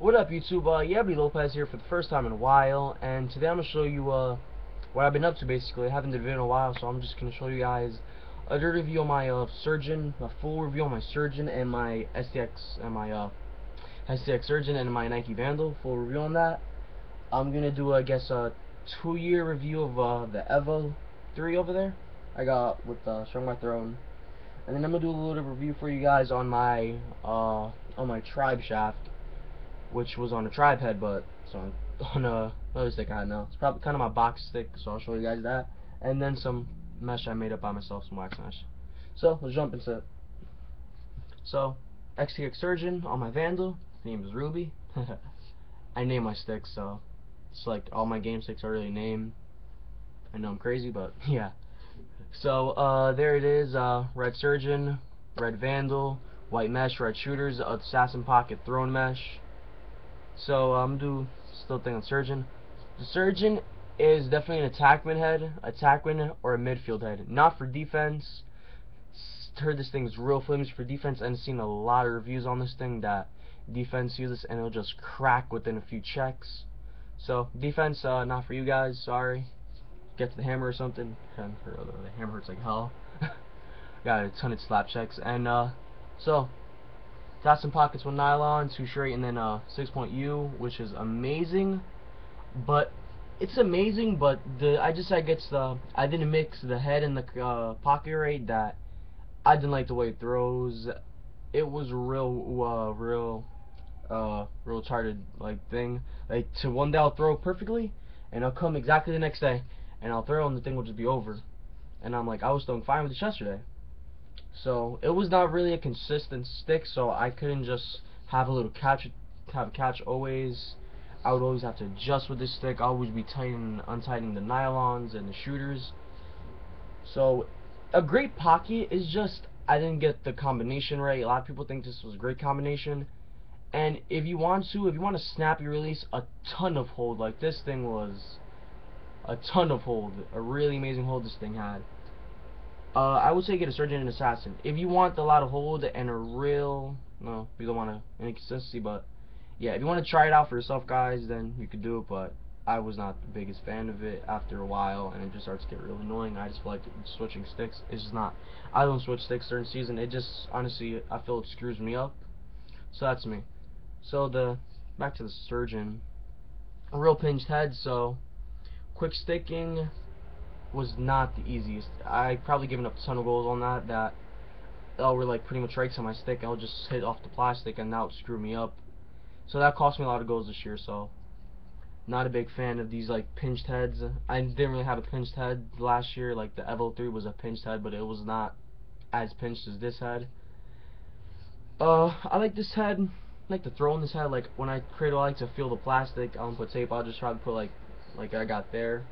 What up, YouTube? Yabby Lopez here for the first time in a while, and today I'm gonna show you what I've been up to. Basically, I haven't did a video in a while, so I'm just gonna show you guys a review on my Surgeon, a full review on my Surgeon and my STX and my STX Surgeon and my Nike Vandal. Full review on that. I'm gonna do, I guess, a 2-year review of the Evo 3 over there I got with Strong My Throne, and then I'm gonna do a little review for you guys on my Tribe shaft, which was on a tribe head, but it's on another stick I had now. It's probably kind of my box stick, so I'll show you guys that. And then some mesh I made up by myself, some wax mesh. So let's jump into it. So XTX Surgeon on my Vandal. His name is Ruby. I name my sticks, so it's like all my game sticks are really named. I know I'm crazy, but yeah. So there it is. Red Surgeon, red Vandal, white mesh, red shooters, assassin pocket, throne mesh. So I'm do still think on Surgeon. The Surgeon is definitely an attackman or a midfield head, not for defense. Heard this thing's real flames for defense, and seen a lot of reviews on this thing that defense uses and it'll just crack within a few checks. So defense, not for you guys. Sorry. Get to the hammer or something. The hammer hurts like hell. Got a ton of slap checks, and so. Assassin pockets with nylon, 2 straight, and then 6-point U, which is amazing. But it's amazing, but I didn't mix the head and the pocket right. That I didn't like the way it throws. It was real retarded like thing. Like to one day I'll throw perfectly, and I'll come exactly the next day, and I'll throw, and the thing will just be over. And I'm like, I was throwing fine with this yesterday. So it was not really a consistent stick, so I couldn't just have a catch always. I would always have to adjust with this stick. I would always be untightening the nylons and the shooters. So a great pocket is just I didn't get the combination right. A lot of people think this was a great combination, and if you want to snappy release, a ton of hold. Like this thing was a ton of hold, a really amazing hold this thing had. I would say get a Surgeon and Assassin. If you want a lot of hold and a real, no, you don't want any consistency, but yeah, if you want to try it out for yourself, guys, then you could do it, but I was not the biggest fan of it after a while, and it just starts to get really annoying. I just feel like switching sticks is just not, I don't switch sticks during season. It just, honestly, I feel it screws me up. So that's me. So back to the Surgeon. A real pinched head, so quick sticking was not the easiest. I probably given up a ton of goals on that were like pretty much right to my stick. I'll just hit off the plastic, and that would screw me up. So that cost me a lot of goals this year. So not a big fan of these like pinched heads. I didn't really have a pinched head last year. Like the Evo 3 was a pinched head, but it was not as pinched as this head. I like this head. I like to throw in this head. Like when I cradle, I like to feel the plastic. I don't put tape. I'll just try to put like I got there.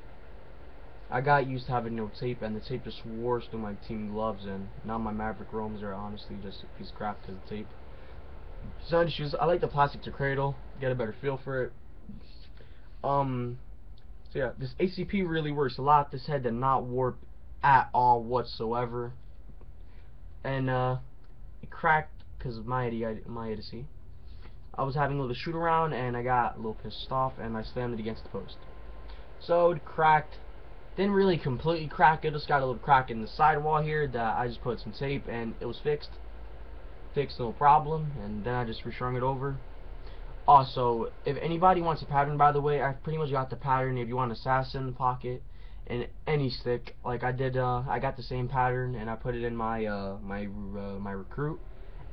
I got used to having no tape, and the tape just wore through my team gloves, and now my Maverick Roams are honestly just a piece of crap because of the tape. Sun shoes, I like the plastic to cradle, get a better feel for it. So yeah, this ACP really works a lot. This head did not warp at all whatsoever, and it cracked because of my idiocy. I was having a little shoot around, and I got a little pissed off, and I slammed it against the post. So it cracked. Didn't really completely crack, it just got a little crack in the sidewall here that I just put some tape, and it was fixed, no problem, and then I just restrung it over. Also, if anybody wants a pattern, by the way, I pretty much got the pattern. If you want Assassin pocket and any stick, like I did, I got the same pattern, and I put it in my my Recruit,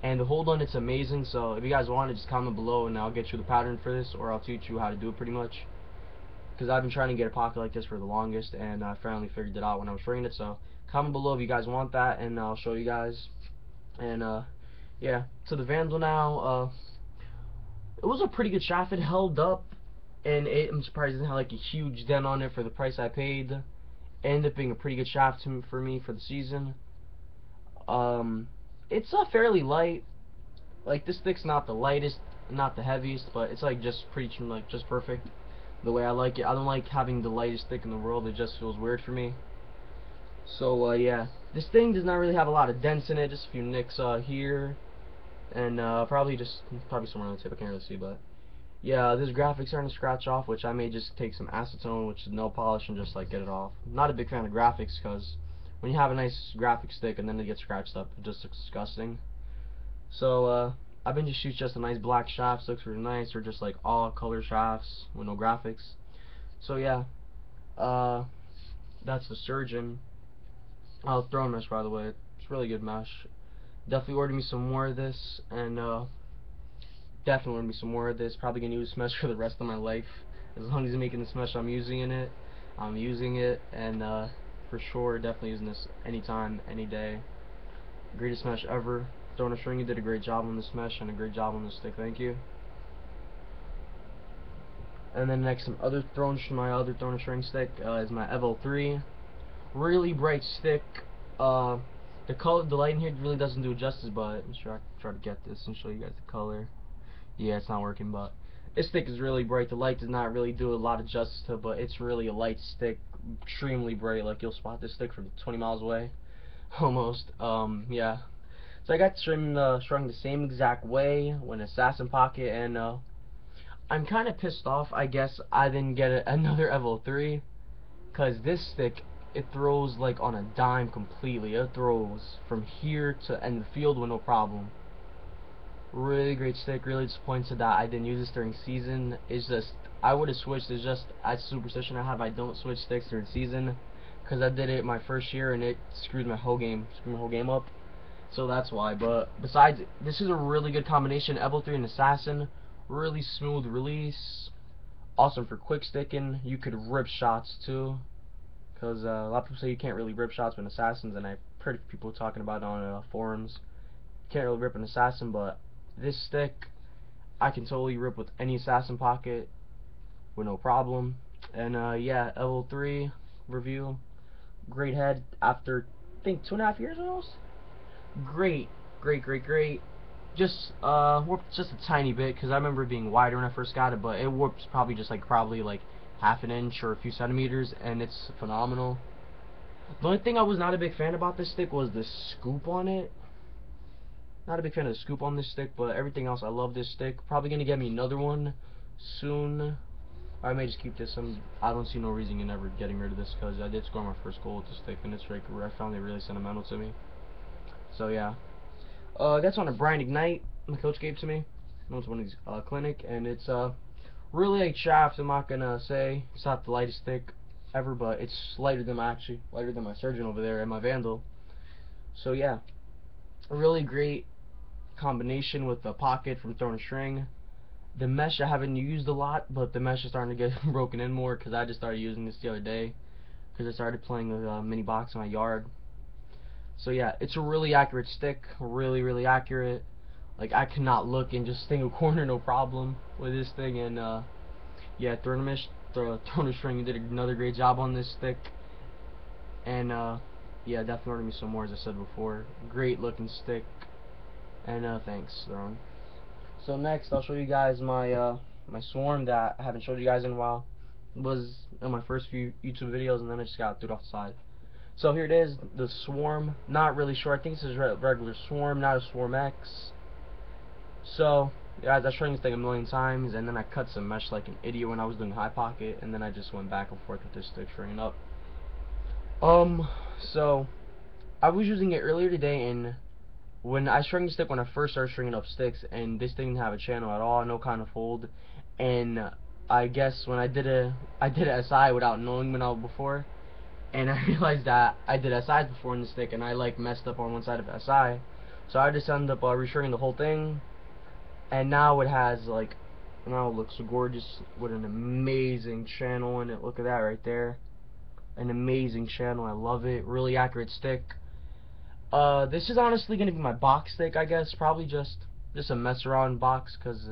and the hold on it's amazing. So if you guys want it, just comment below, and I'll get you the pattern for this, or I'll teach you how to do it pretty much. Because I've been trying to get a pocket like this for the longest, and I finally figured it out when I was showing it. So comment below if you guys want that, and I'll show you guys. And yeah, to the Vandal now. It was a pretty good shaft. It held up, and I'm surprised it didn't have like a huge dent on it for the price I paid. It ended up being a pretty good shaft for me for the season. It's fairly light. Like this stick's not the lightest, not the heaviest, but it's like just just perfect. The way I like it. I don't like having the lightest stick in the world. It just feels weird for me. So yeah, this thing does not really have a lot of dents in it. Just a few nicks here, and probably somewhere on the tip. I can't really see, but Yeah, this graphic's starting to scratch off, which I may just take some acetone, which is nail polish, and just like get it off. I'm not a big fan of graphics because when you have a nice graphic stick and then it gets scratched up, it just looks disgusting. So I've been just shooting just a nice black shafts, looks really nice, or just like all color shafts with no graphics. So yeah, uh, that's the Surgeon. Throwing mesh, by the way, it's really good mesh. Definitely order me some more of this, and definitely order me some more of this. Probably gonna use mesh for the rest of my life. As long as I'm making this mesh, I'm using it. I'm using it, and for sure, definitely using this anytime, any day. Greatest mesh ever. Throwing a string, you did a great job on this mesh and a great job on this stick. Thank you. And then next, my other throwing string stick is my Evo 3. Really bright stick. The color, the light in here really doesn't do it justice, but I'm sure I can try to get this and show you guys the color. Yeah, it's not working, but this stick is really bright. The light does not really do a lot of justice to it, but it's really a light stick, extremely bright. Like you'll spot this stick from 20 miles away, almost. Yeah. So I got strung the same exact way when Assassin Pocket, and I'm kind of pissed off. I guess I didn't get another Evo 3, cause this stick, it throws like on a dime completely. It throws from here to end the field with no problem. Really great stick. Really disappointed that I didn't use this during season. It's just I would have switched. It's just a superstition I have. I don't switch sticks during season, cause I did it my first year and it screwed my whole game up. So that's why. But besides, this is a really good combination. Evo 3 and Assassin. Really smooth release. Awesome for quick sticking. You could rip shots too, because a lot of people say you can't really rip shots with Assassins, and I've heard people talking about it on forums. Can't really rip an Assassin, but this stick I can totally rip with any Assassin Pocket with no problem. And yeah, Evo 3 review. Great head after I think 2.5 years almost. Great, great. Just warped just a tiny bit because I remember it being wider when I first got it, but it warps probably like half an inch or a few centimeters, and it's phenomenal. The only thing I was not a big fan about this stick was the scoop on it. Not a big fan of the scoop on this stick, but everything else, I love this stick. Probably gonna get me another one soon. I may just keep this. I don't see no reason in ever getting rid of this because I did score my first goal with this stick, and it's like I found it really sentimental to me. So yeah. That's on a Brian Ignite my coach gave to me. I went to one of his clinic, and it's really light shaft. I'm not gonna say it's not the lightest stick ever, but it's lighter than my Surgeon over there and my Vandal. So yeah, a really great combination with the pocket from throwing a string. The mesh I haven't used a lot, but the mesh is starting to get broken in more because I just started using this the other day because I started playing with a mini box in my yard. So yeah, it's a really accurate stick, really accurate. Like I cannot look and just sting a corner no problem with this thing. And yeah, throwing a string, you did another great job on this stick. And yeah, definitely order me some more, as I said before. Great looking stick. And thanks, Throne. So next, I'll show you guys my swarm that I haven't showed you guys in a while. It was in my first few YouTube videos, and then I just got threw it off the side. So here it is, the swarm. Not really sure. I think this is regular swarm, not a swarm X. So, guys, I showed you this thing a million times, and then I cut some mesh like an idiot when I was doing high pocket, and then I just went back and forth with this stick, stringing up. So I was using it earlier today, and when I strung the stick when I first started stringing up sticks, and this thing didn't have a channel at all, no kind of fold, and I guess when I did a SI without knowing before, and I realized that I did SIs before in the stick, and I like messed up on one side of SI, so I just ended up restringing the whole thing, and now it has like, now it looks gorgeous with an amazing channel in it. Look at that right there, an amazing channel. I love it. Really accurate stick. This is honestly gonna be my box stick, I guess. Probably just a mess around box, cause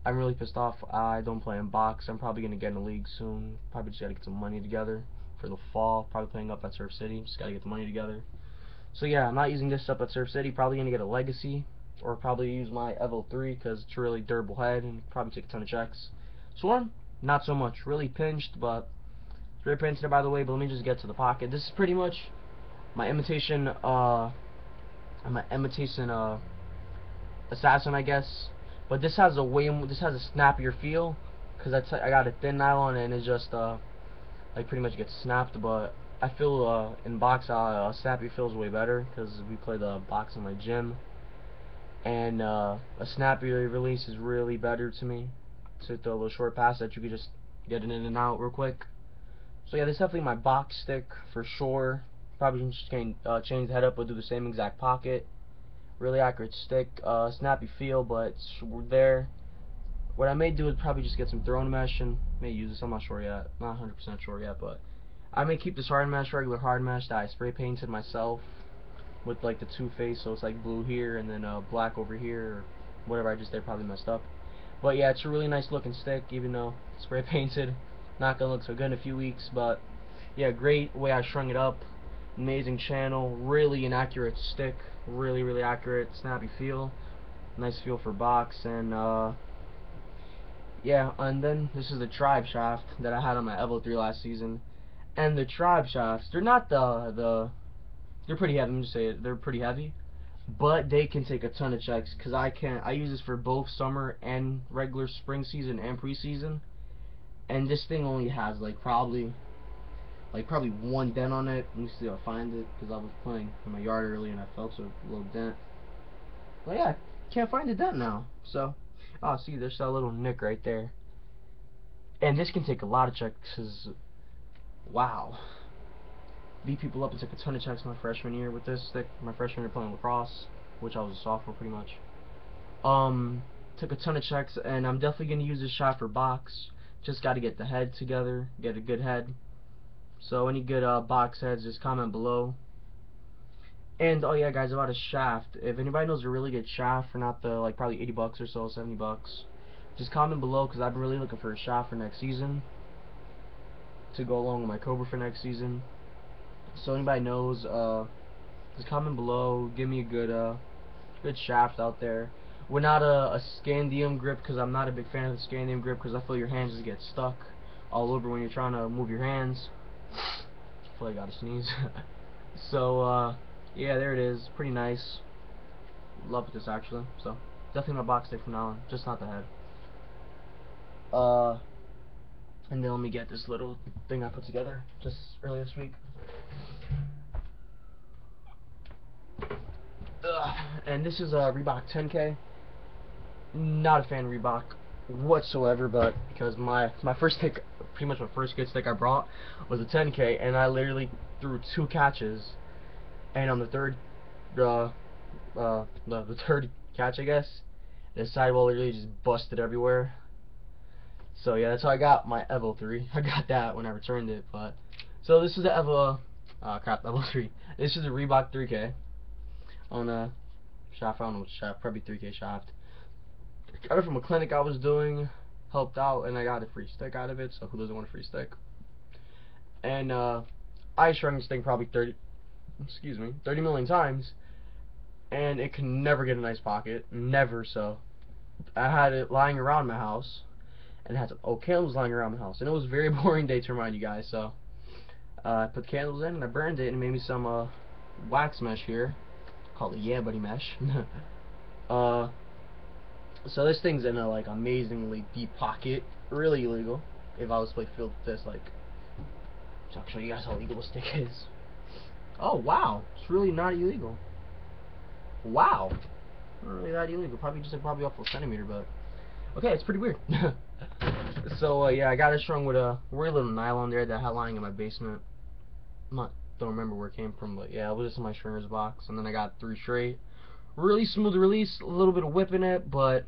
I'm really pissed off. I don't play in box. I'm probably gonna get in a league soon. Probably just gotta get some money together for the fall. Probably playing up at Surf City. Just gotta get the money together. So yeah, I'm not using this up at Surf City. Probably gonna get a Legacy, or probably use my Evo 3 because it's a really durable head and probably take a ton of checks. Swarm, not so much. Really pinched, but it's very pinched by the way. But let me just get to the pocket. This is pretty much my imitation Assassin, I guess. But this has a snappier feel, because I got a thin nylon and it just like pretty much gets snapped. But I feel in box snappy feels way better, because we play the box in my gym, and a snappy release is really better to me. To throw a little short pass that you could just get it in and out real quick. So yeah, this is definitely my box stick for sure. Probably just change the head up, but do the same exact pocket. Really accurate stick, snappy feel, but we're there. What I may do is probably just get some throwing mesh and may use this. I'm not sure yet, not 100% sure yet, but I may keep this hard mesh, regular hard mesh that I spray painted myself with like the two face, so it's like blue here and then black over here, or whatever I just did, probably messed up. But yeah, it's a really nice looking stick, even though it's spray painted. Not gonna look so good in a few weeks, but yeah, great way I strung it up. Amazing channel, really an accurate stick, really accurate, snappy feel, nice feel for box, and yeah. And then this is the Tribe shaft that I had on my Evo 3 last season. And the Tribe shafts, they're not they're pretty heavy. Let me just say it, they're pretty heavy, but they can take a ton of checks, because I use this for both summer and regular spring season and preseason, and this thing only has probably one dent on it. Let me see if I find it, because I was playing in my yard earlier and I felt a little dent. Well, yeah, can't find a dent now. So, oh, see, there's that little nick right there. And this can take a lot of checks, because, wow. Beat people up and took a ton of checks my freshman year with this stick. My freshman year playing lacrosse, which I was a sophomore pretty much. Took a ton of checks, and I'm definitely going to use this shot for box. Just got to get the head together, get a good head. So any good box heads, just comment below. And oh yeah, guys, about a shaft. If anybody knows a really good shaft for not the probably 80 bucks or so, 70 bucks, just comment below, because I've been really looking for a shaft for next season to go along with my Cobra for next season. So anybody knows, just comment below. Give me a good shaft out there. We're not a Scandium grip, because I'm not a big fan of the Scandium grip, because I feel your hands just get stuck all over when you're trying to move your hands. I feel like I gotta sneeze. So yeah, there it is. Pretty nice. Love this actually. So definitely my box stick from now on, just not the head. And then let me get this little thing I put together just earlier this week. And this is a Reebok 10K. Not a fan of Reebok whatsoever, but because my first stick, pretty much my first good stick I brought was a 10K, and I literally threw 2 catches, and on the third the third catch, I guess, the sidewall literally just busted everywhere. So yeah, that's how I got my Evo 3. I got that when I returned it. But so this is the Evo Evo 3. This is a Reebok 3K on a shaft. I don't know what shaft, probably 3K shaft. Got it from a clinic I was doing, helped out, and I got a free stick out of it. So who doesn't want a free stick? And I shrunk this thing probably 30 million times, and it can never get a nice pocket, never. So I had it lying around my house, and it had some old candles lying around my house, and it was a very boring day to remind you guys. So I put candles in and I burned it, and it made me some wax mesh here, called the Yeah Buddy mesh. So this thing's in a amazingly deep pocket, really illegal. If I was to play field with this, so I'll show you guys how illegal this stick is. Oh wow, it's really not illegal. Wow, not really that illegal. Probably off a centimeter, but okay, it's pretty weird. So yeah, I got it strung with a weird little nylon there that I had lying in my basement. Don't remember where it came from, but yeah, it was just in my stringer's box. And then I got 3 straight. Really smooth release, a little bit of whip in it, but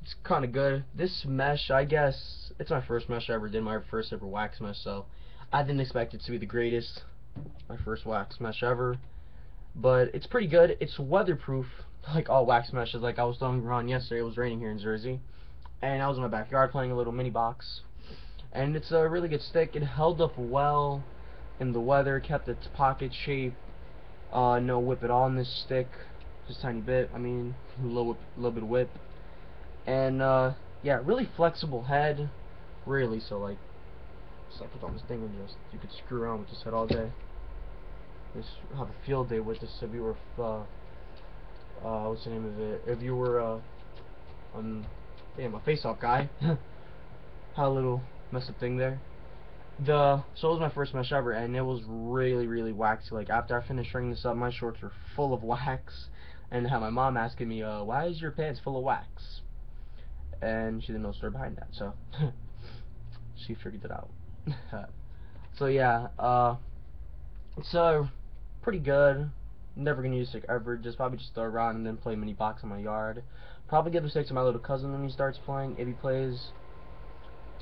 it's kind of good. This mesh, I guess, it's my first mesh I ever did, my first ever wax mesh, so I didn't expect it to be the greatest. My first wax mesh ever, but it's pretty good. It's weatherproof, like all wax meshes. Like I was telling Ron yesterday, it was raining here in Jersey, and I was in my backyard playing a little mini box, and it's a really good stick. It held up well in the weather, kept its pocket shape. No whip at all in this stick, just a tiny bit. I mean, a little bit of whip, and yeah, really flexible head, really. So just put on this thing and just you could screw around with this head all day. Just have a field day with this if you were what's the name of it? If you were Damn, my face off, guy. Had a little mess up thing there. So it was my first mesh ever, and it was really waxy. Like, after I finished stringing this up, my shorts were full of wax, and I had my mom asking me, why is your pants full of wax? And she didn't know the story behind that, so she figured it out. So yeah, it's pretty good. Never gonna use stick ever. Just probably just throw around and then play mini box in my yard. Probably give the stick to my little cousin when he starts playing, if he plays.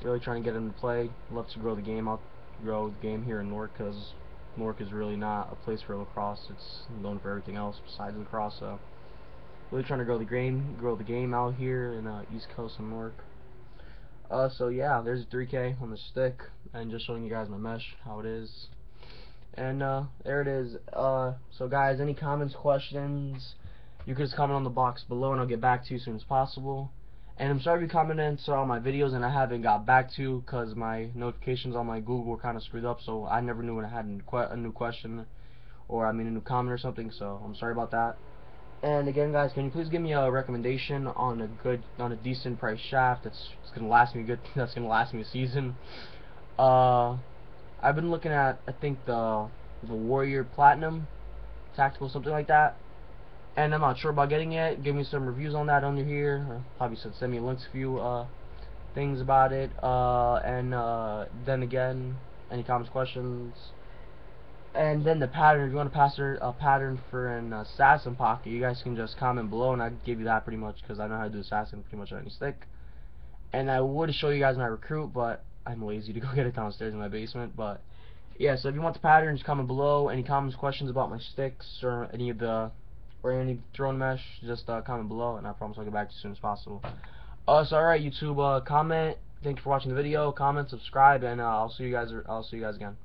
Really trying to get him to play. Love to grow the game out, grow the game here in Newark, because Newark is really not a place for lacrosse. It's known for everything else besides lacrosse. So really trying to grow the game out here in East Coast of Newark. So yeah, there's a 3K on the stick, and just showing you guys my mesh, how it is. And there it is. So guys, any comments, questions, you can just comment on the box below and I'll get back to you as soon as possible. And I'm sorry if you commented on my videos and I haven't got back to you because my notifications on my Google were kind of screwed up, so I never knew when I had a new question, or I mean a new comment or something, so I'm sorry about that. And again, guys, can you please give me a recommendation on a decent price shaft that's gonna last me that's gonna last me a season. I've been looking at, I think, the Warrior Platinum Tactical, something like that, and I'm not sure about getting it. Give me some reviews on that under here, or probably send me links, a few things about it, and then again, any comments, questions, and then the pattern. If you want to pass a pattern for an assassin pocket, you guys can just comment below, and I can give you that pretty much, because I know how to do assassin pretty much on any stick. And I would show you guys my recruit, but I'm lazy to go get it downstairs in my basement. But yeah, so if you want the patterns, comment below. Any comments, questions about my sticks, or any drone mesh, just comment below, and I promise I'll get back to you as soon as possible. So alright, YouTube, comment. Thank you for watching the video. Comment, subscribe, and I'll see you guys again.